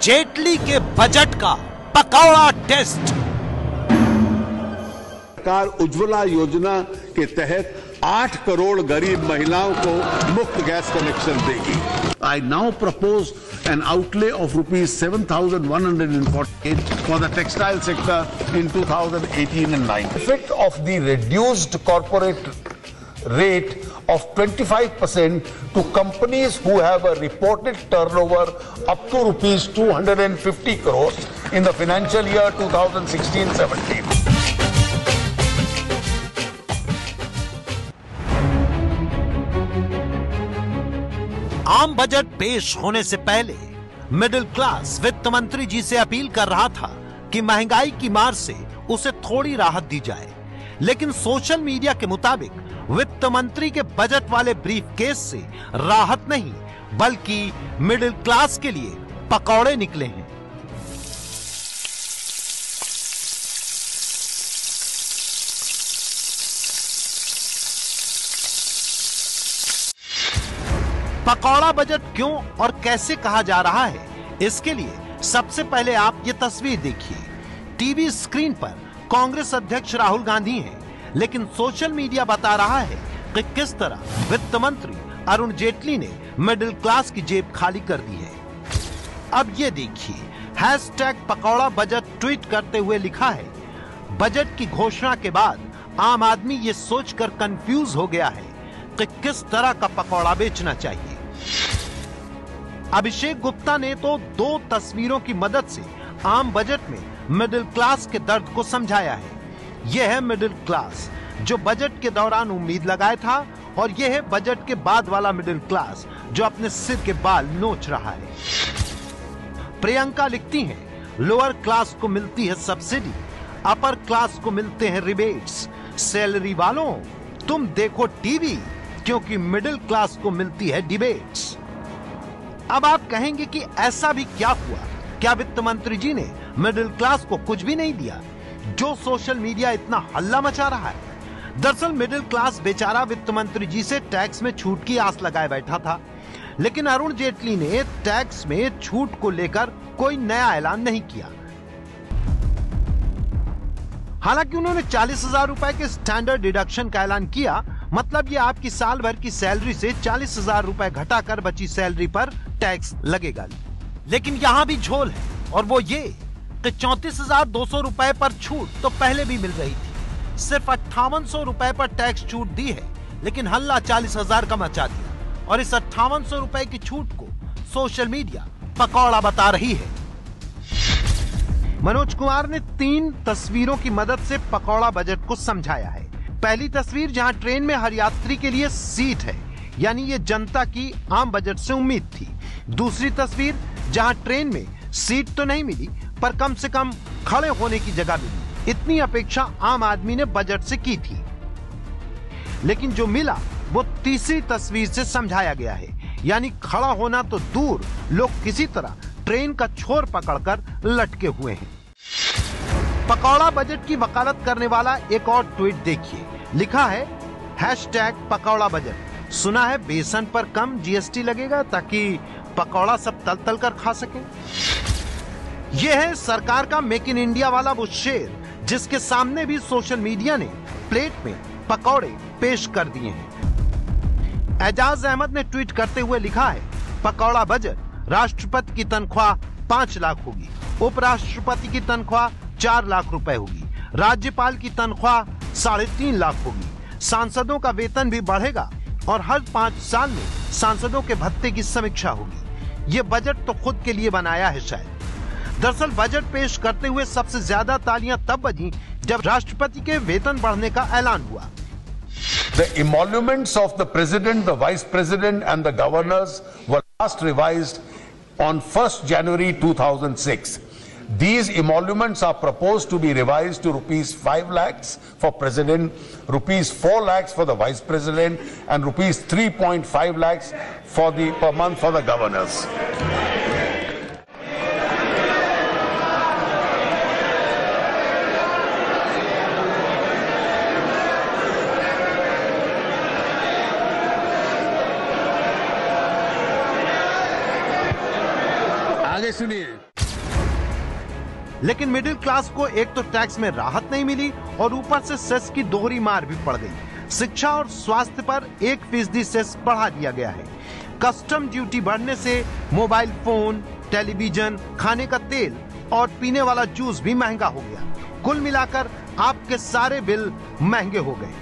जेटली के बजट का पकौड़ा टेस्ट। सरकार उज्ज्वला योजना के तहत 8 करोड़ गरीब महिलाओं को मुफ्त गैस कनेक्शन देगी। I now propose an outlay of rupees 7,148 for the textile sector in 2018 and 19. Effect of the reduced corporate rate of 25% to companies who have a reported turnover up to rupees 250 crores in the financial year 2016-17. आम budget पेश होने से पहले middle class वित्त मंत्री जी से appeal कर रहा था कि महंगाई की मार से उसे थोड़ी राहत दी जाए, लेकिन सोशल मीडिया के मुताबिक वित्त मंत्री के बजट वाले ब्रीफकेस से राहत नहीं बल्कि मिडिल क्लास के लिए पकौड़े निकले हैं। पकौड़ा बजट क्यों और कैसे कहा जा रहा है, इसके लिए सबसे पहले आप ये तस्वीर देखिए। टीवी स्क्रीन पर कांग्रेस अध्यक्ष राहुल गांधी हैं, लेकिन सोशल मीडिया बता रहा है कि किस तरह वित्त मंत्री अरुण जेटली ने मिडिल क्लास की जेब खाली कर दी है। अब ये देखिए, हैशटैग पकौड़ा बजट ट्वीट करते हुए लिखा है, बजट की घोषणा के बाद आम आदमी ये सोचकर कंफ्यूज हो गया है कि किस तरह का पकौड़ा बेचना चाहिए। अभिषेक गुप्ता ने तो 2 तस्वीरों की मदद से आम बजट में मिडिल क्लास के दर्द को समझाया है। यह है मिडिल क्लास जो बजट के दौरान उम्मीद लगाया था, और यह है बजट के बाद वाला मिडिल क्लास जो अपने सिर के बाल नोच रहा है। प्रियंका लिखती हैं, लोअर क्लास को मिलती है सब्सिडी, अपर क्लास को मिलते हैं रिबेट्स। सैलरी वालों तुम देखो टीवी, क्योंकि मिडिल क्लास को मिलती है डिबेट्स। अब आप कहेंगे कि ऐसा भी क्या हुआ, क्या वित्त मंत्री जी ने मिडिल क्लास को कुछ भी नहीं दिया जो सोशल मीडिया इतना हल्ला मचा रहा है? दरअसल मिडिल क्लास बेचारा वित्त मंत्री जी से टैक्स में छूट की आस लगाए बैठा था, लेकिन अरुण जेटली ने टैक्स में छूट को लेकर कोई नया ऐलान नहीं किया। हालांकि उन्होंने 40,000 रुपए के स्टैंडर्ड डिडक्शन का ऐलान किया, मतलब ये आपकी साल भर की सैलरी से 40,000 रुपए घटाकर बची सैलरी पर टैक्स लगेगा। लेकिन यहाँ भी झोल है, और वो ये कि 34,200 रुपए पर छूट तो पहले भी मिल रही थी। सिर्फ 5800 रुपए पर टैक्स छूट दी है, लेकिन हल्ला 40,000 का मचा दिया, और इस 5800 रुपए की छूट को सोशल मीडिया पकौड़ा बता रही है। मनोज कुमार ने 3 तस्वीरों की मदद से पकौड़ा बजट को समझाया है। पहली तस्वीर जहां ट्रेन में हर यात्री के लिए सीट है, यानी ये जनता की आम बजट से उम्मीद थी। दूसरी तस्वीर जहां ट्रेन में सीट तो नहीं मिली, पर कम से कम खड़े होने की जगह मिली। इतनी अपेक्षा आम आदमी ने बजट से की थी, लेकिन जो मिला वो तीसरी तस्वीर से समझाया गया है, यानी खड़ा होना तो दूर, लोग किसी तरह ट्रेन का छोर पकड़कर लटके हुए हैं। पकौड़ा बजट की वकालत करने वाला एक और ट्वीट देखिए, लिखा है हैशटैग पकौड़ा बजट। सुना है बेसन पर कम जीएसटी लगेगा ताकि पकौड़ा सब तल तल कर खा सके। यह है सरकार का मेक इन इंडिया वाला वो शेर जिसके सामने भी सोशल मीडिया ने प्लेट में पकौड़े पेश कर दिए हैं। एजाज अहमद ने ट्वीट करते हुए लिखा है, पकौड़ा बजट, राष्ट्रपति की तनख्वाह 5 लाख होगी, उपराष्ट्रपति की तनख्वाह 4 लाख रुपए होगी, राज्यपाल की तनख्वाह 3.5 लाख होगी, सांसदों का वेतन भी बढ़ेगा, और हर 5 साल में सांसदों के भत्ते की समीक्षा होगी। ये बजट तो खुद के लिए बनाया है शायद। दरअसल बजट पेश करते हुए सबसे ज्यादा तालियां तब बजी जब राष्ट्रपति के वेतन बढ़ने का ऐलान हुआ। The emoluments of the president, the vice president and the governors were last revised on 1st January 2006. These emoluments are proposed to be revised to rupees 5 lakhs for president, rupees 4 lakhs for the vice president, and rupees 3.5 lakhs for per month for the governors. आगे सुनिए। लेकिन middle class को एक तो tax में राहत नहीं मिली और ऊपर से सेस की दोहरी मार भी पड़ गई। शिक्षा और स्वास्थ्य पर 1% सेस बढ़ा दिया गया है। कस्टम ड्यूटी बढ़ने से मोबाइल फोन, टेलीविजन, खाने का तेल और पीने वाला जूस भी महंगा हो गया। कुल मिलाकर आपके सारे बिल महंगे हो गए।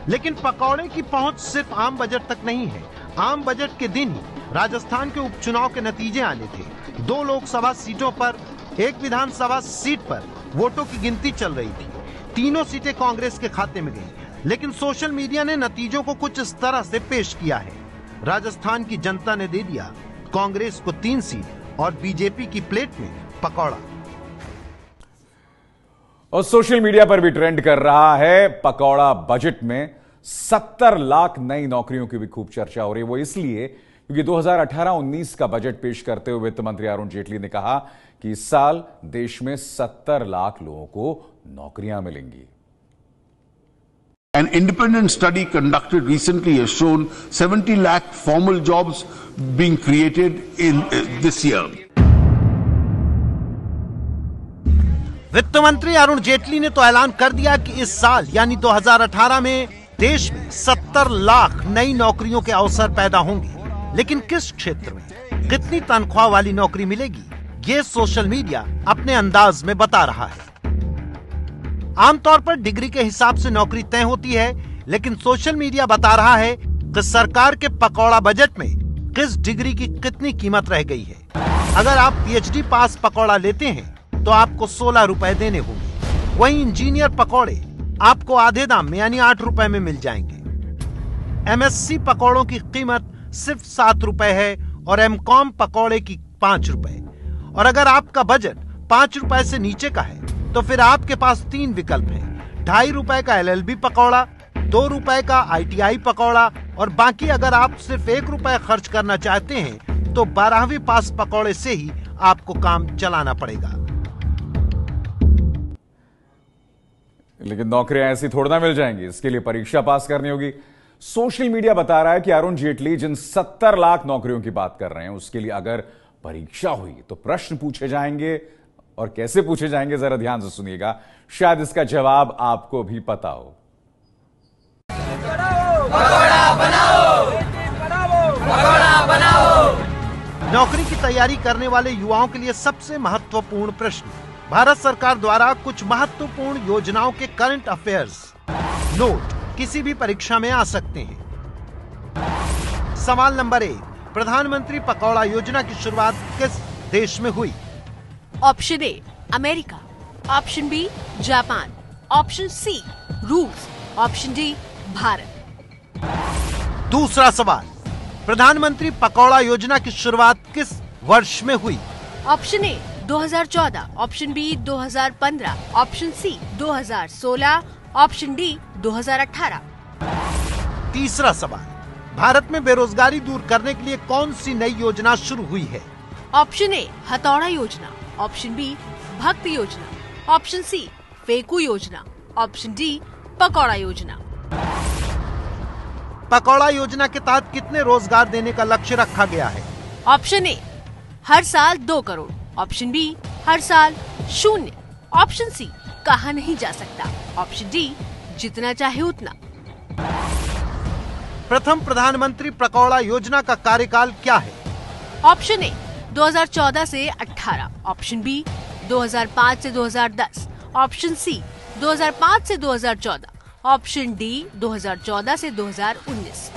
लेकिन पकौड़े की पहुंच सिर्फ आम बजट तक नहीं है। आम बजट के दिन ही राजस्थान के उपचुनाव के नतीजे आने थे। 2 लोकसभा सीटों पर, 1 विधानसभा सीट पर वोटों की गिनती चल रही थी। तीनों सीटें कांग्रेस के खाते में गईं। लेकिन सोशल मीडिया ने नतीजों को कुछ इस तरह से पेश किया है। राजस्थान की जनता ने दे दिया कांग्रेस को 3 सीट और बीजेपी की प्लेट में पकौड़ा। और सोशल मीडिया पर भी ट्रेंड कर रहा है पकौड़ा बजट में 70 लाख नई नौकरियों की भी खूब चर्चा हो रही है। वो इसलिए क्योंकि 2018-19 का बजट पेश करते हुए वित्त मंत्री अरुण जेटली ने कहा कि इस साल देश में 70 लाख लोगों को नौकरियां मिलेंगी। An independent study conducted recently has shown 70 lakh formal jobs being created in this year. वित्त मंत्री अरुण जेटली ने तो ऐलान कर दिया कि इस साल यानी 2018 में देश में 70 लाख नई नौकरियों के अवसर पैदा होंगे। लेकिन किस क्षेत्र में, कितनी तनख्वाह वाली नौकरी मिलेगी, ये सोशल मीडिया अपने अंदाज में बता रहा है। आमतौर पर डिग्री के हिसाब से नौकरी तय होती है, लेकिन सोशल मीडिया बता रहा है कि सरकार के पकौड़ा बजट में किस डिग्री की कितनी कीमत रह गई है। अगर आप पीएचडी पास पकौड़ा लेते हैं तो आपको 16 रुपए देने होंगे। वहीं इंजीनियर पकौड़े आपको आधे दाम में यानी 8 रुपए में मिल जाएंगे। एमएससी पकौड़ों की कीमत सिर्फ 7 रुपए है और एमकॉम पकौड़े की 5 रुपए। और अगर आपका बजट 5 रुपए से नीचे का है तो फिर आपके पास 3 विकल्प हैं। 2.5 रुपए का एलएलबी पकौड़ा, 2 रुपए का आईटीआई पकौड़ा और बाकी अगर आप सिर्फ 1 रुपए खर्च करना चाहते हैं तो 12वीं पास पकौड़े से ही आपको काम चलाना पड़ेगा। लेकिन नौकरियां ऐसी थोड़ा ना मिल जाएंगी, इसके लिए परीक्षा पास करनी होगी। सोशल मीडिया बता रहा है कि अरुण जेटली जिन 70 लाख नौकरियों की बात कर रहे हैं उसके लिए अगर परीक्षा हुई तो प्रश्न पूछे जाएंगे। और कैसे पूछे जाएंगे जरा ध्यान से सुनिएगा, शायद इसका जवाब आपको भी पता हो। पकौड़ा बनाओ, पकौड़ा बनाओ। नौकरी की तैयारी करने वाले युवाओं के लिए सबसे महत्वपूर्ण प्रश्न, भारत सरकार द्वारा कुछ महत्वपूर्ण योजनाओं के करंट अफेयर्स नोट किसी भी परीक्षा में आ सकते हैं। सवाल नंबर 1, प्रधानमंत्री पकौड़ा योजना की शुरुआत किस देश में हुई? Option A America, option B Japan, option C रूस, ऑप्शन डी भारत। दूसरा सवाल, प्रधानमंत्री पकौड़ा योजना की शुरुआत किस वर्ष में हुई? Option A 2014, option B 2015, option C 2016, option D 2018। तीसरा सवाल, भारत में बेरोजगारी दूर करने के लिए कौन सी नई योजना शुरू हुई है? ऑप्शन ए हथौड़ा योजना, ऑप्शन बी भक्ति योजना, ऑप्शन सी फेकू योजना, ऑप्शन डी पकौड़ा योजना। पकौड़ा योजना के तहत कितने रोजगार देने का लक्ष्य रखा गया है? ऑप्शन ए हर साल 2 करोड़, ऑप्शन बी हर साल 0, ऑप्शन सी कहा नहीं जा सकता, ऑप्शन डी जितना चाहे उतना। प्रथम प्रधानमंत्री पकौड़ा योजना का कार्यकाल क्या है? ऑप्शन ए 2014 से 18, ऑप्शन बी 2005 से 2010, ऑप्शन सी 2005 से 2014, ऑप्शन डी 2014 से 2019।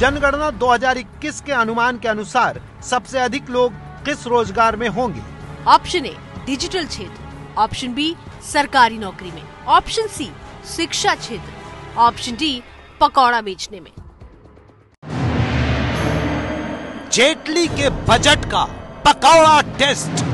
जनगणना 2021 के अनुमान के अनुसार सबसे अधिक लोग किस रोजगार में होंगे? ऑप्शन ए डिजिटल क्षेत्र, ऑप्शन बी सरकारी नौकरी में, ऑप्शन सी शिक्षा क्षेत्र, ऑप्शन डी पकौड़ा बेचने में। जेटली के बजट का पकौड़ा टेस्ट।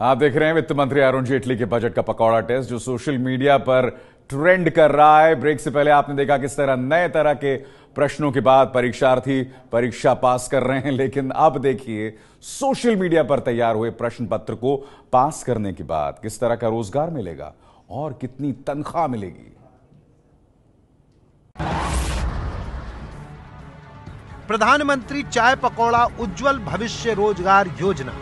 आप देख रहे हैं वित्त मंत्री अरुण जेटली के बजट का पकौड़ा टेस्ट, जो सोशल मीडिया पर ट्रेंड कर रहा है। ब्रेक से पहले आपने देखा किस तरह नए तरह के प्रश्नों के बाद परीक्षार्थी परीक्षा पास कर रहे हैं, लेकिन अब देखिए सोशल मीडिया पर तैयार हुए प्रश्न पत्र को पास करने के बाद किस तरह का रोजगार मिलेगा और कितनी तनख्वाह मिलेगी। प्रधानमंत्री चाय पकौड़ा उज्जवल भविष्य रोजगार योजना।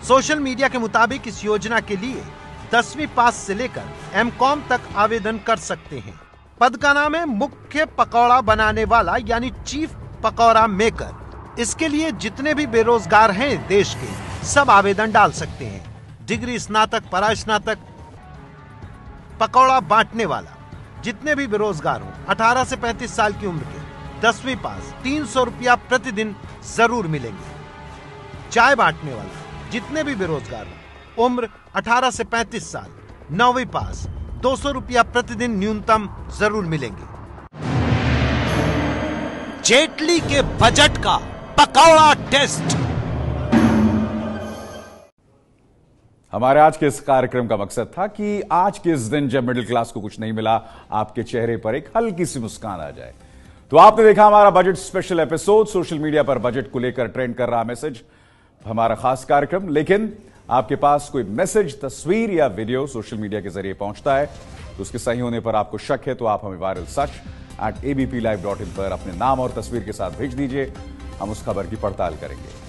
सोशल मीडिया के मुताबिक इस योजना के लिए 10वीं पास से लेकर M.Com तक आवेदन कर सकते हैं। पद का नाम है मुख्य पकौड़ा बनाने वाला यानी चीफ पकौड़ा मेकर। इसके लिए जितने भी बेरोजगार हैं देश के, सब आवेदन डाल सकते हैं। डिग्री, स्नातक, परास्नातक, पकौड़ा बांटने वाला, जितने भी बेरोजगार हो, 18 से 35 साल की उम्र के, 10वीं पास, 300 रुपया प्रतिदिन जरूर मिलेंगे। चाय बांटने वाला, जितने भी बेरोजगार हो, उम्र 18 से 35 साल, 9वीं पास, 200 रुपया प्रतिदिन न्यूनतम जरूर मिलेंगे। जेटली के बजट का पकौड़ा टेस्ट। हमारे आज के इस कार्यक्रम का मकसद था कि आज के इस दिन जब मिडिल क्लास को कुछ नहीं मिला, आपके चेहरे पर एक हल्की सी मुस्कान आ जाए। तो आपने देखा हमारा budget special episode, social media पर बजट को लेकर ट्रेंड कर रहा मैसेज, हमारा खास कार्यक्रम। लेकिन आपके पास कोई मैसेज, तस्वीर या वीडियो सोशल मीडिया के जरिए पहुंचता है तो उसके सही होने पर आपको शक है तो आप हमें viral@abplive.in पर अपने नाम और तस्वीर के साथ भेज दीजिए। हम उस खबर की पड़ताल करेंगे।